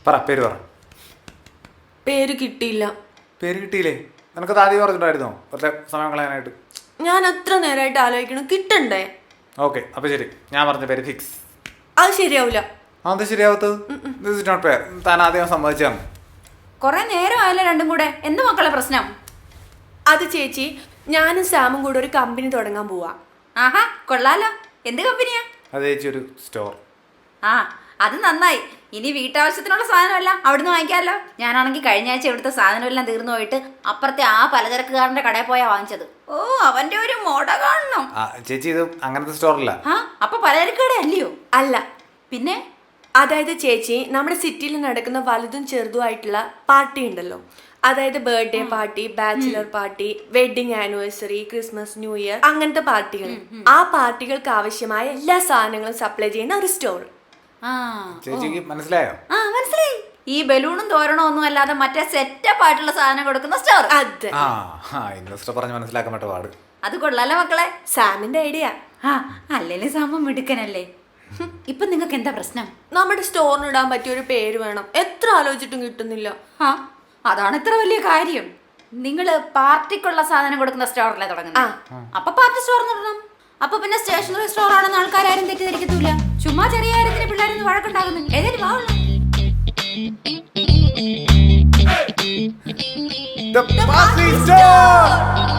പറ പേര് പറ. പേര് കിട്ടിയില്ല. പേര് കിട്ടിയില്ലേ? നിനക്കത് ആദ്യം പറഞ്ഞിട്ടുണ്ടായിരുന്നോ കുറച്ച് സമയം കളയാനായിട്ട്? ഞാൻ അത്ര നേരമായിട്ട് ആലോചിക്കണം, കിട്ടണ്ടേ? ഓക്കെ, അപ്പോൾ ശരി, ഞാൻ പറഞ്ഞ പേര് ഫിക്സ്. അത് ശരിയാവില്ല. അത് ശരിയാവത്തത്? This is not fair. താൻ ആദ്യം സമ്മതിച്ചാണ്. കുറെ നേരമായല്ലോ രണ്ടും കൂടെ. എന്ത് മക്കളെ പ്രശ്നം? അത് ചേച്ചി, ഞാനും സാമും കൂടെ ഒരു കമ്പനി തുടങ്ങാൻ പോവാ. ആഹാ, കൊള്ളാലോ. എന്ത് കമ്പനിയാ? അത് ചേച്ചി ഒരു സ്റ്റോർ. ആ, അത് നന്നായി. ഇനി വീട്ടാവശ്യത്തിനുള്ള സാധനമെല്ലാം അവിടുന്ന് വാങ്ങിക്കാമല്ലോ. ഞാനാണെങ്കിൽ കഴിഞ്ഞ ആഴ്ച ഇവിടുത്തെ സാധനമെല്ലാം തീർന്നു പോയിട്ട് അപ്പുറത്തെ ആ പലചരക്കുകാരന്റെ കടയിൽ പോയാ വാങ്ങിച്ചത്. ഓ, അവന്റെ ഒരു മോട കാണണം. ചേച്ചി ഇത് അങ്ങനത്തെ സ്റ്റോറല്ല. ആ, അപ്പൊ പലചരക്ക് കട അല്ലയോ? അല്ല. പിന്നെ? അതായത് ചേച്ചി, നമ്മുടെ സിറ്റിയിൽ നടക്കുന്ന വലുതും ചെറുതുമായിട്ടുള്ള പാർട്ടി ഉണ്ടല്ലോ, അതായത് birthday party, bachelor party, wedding anniversary, Christmas, new year, അങ്ങനത്തെ പാർട്ടികൾ. ആ പാർട്ടികൾക്ക് ആവശ്യമായ എല്ലാ സാധനങ്ങളും സപ്ലൈ ചെയ്യുന്ന ഒരു സ്റ്റോർ. ചേച്ചിക്ക് മനസ്സിലായോ? ആ, മനസ്സിലായി. ഈ ബലൂണും തോരണോ ഒന്നും അല്ലാതെ മറ്റേ സെറ്റപ്പ് ആയിട്ടുള്ള സാധനം കൊടുക്കുന്ന സ്റ്റോർ. അതെ. ഇൻവെസ്റ്റർ പറഞ്ഞ് മനസ്സിലാക്കാൻ പറ്റ പാട്. അത് കൊള്ളാലോ മക്കളെ. സാമിന്റെ ഐഡിയ. ആ, അല്ലേലും സാമ്പം മിടുക്കനല്ലേ. ഇപ്പൊ നിങ്ങൾക്ക് എന്താ പ്രശ്നം? നമ്മുടെ സ്റ്റോറിന് ഇടാൻ പറ്റിയ ഒരു പേര് വേണം. എത്ര ആലോചിച്ചിട്ടും കിട്ടുന്നില്ല. ആ, അതാണ് ഇത്ര വലിയ കാര്യം. നിങ്ങള് പാർട്ടിക്കുള്ള സാധനം കൊടുക്കുന്ന സ്റ്റോറിലെ തുടങ്ങുന്നത്. അപ്പൊ പാർട്ടി സ്റ്റോർ ഇടണം. അപ്പൊ പിന്നെ സ്റ്റേഷനറി സ്റ്റോർ ആണെന്ന് ആൾക്കാരും തെറ്റിദ്ധരിക്കത്തൂല. ചുമ്മാ ചെറിയ കാര്യത്തിന് പിള്ളേരൊന്ന് വഴക്കുണ്ടാകുന്നു. ഏതായാലും വാവുള്ള The Parsley Store!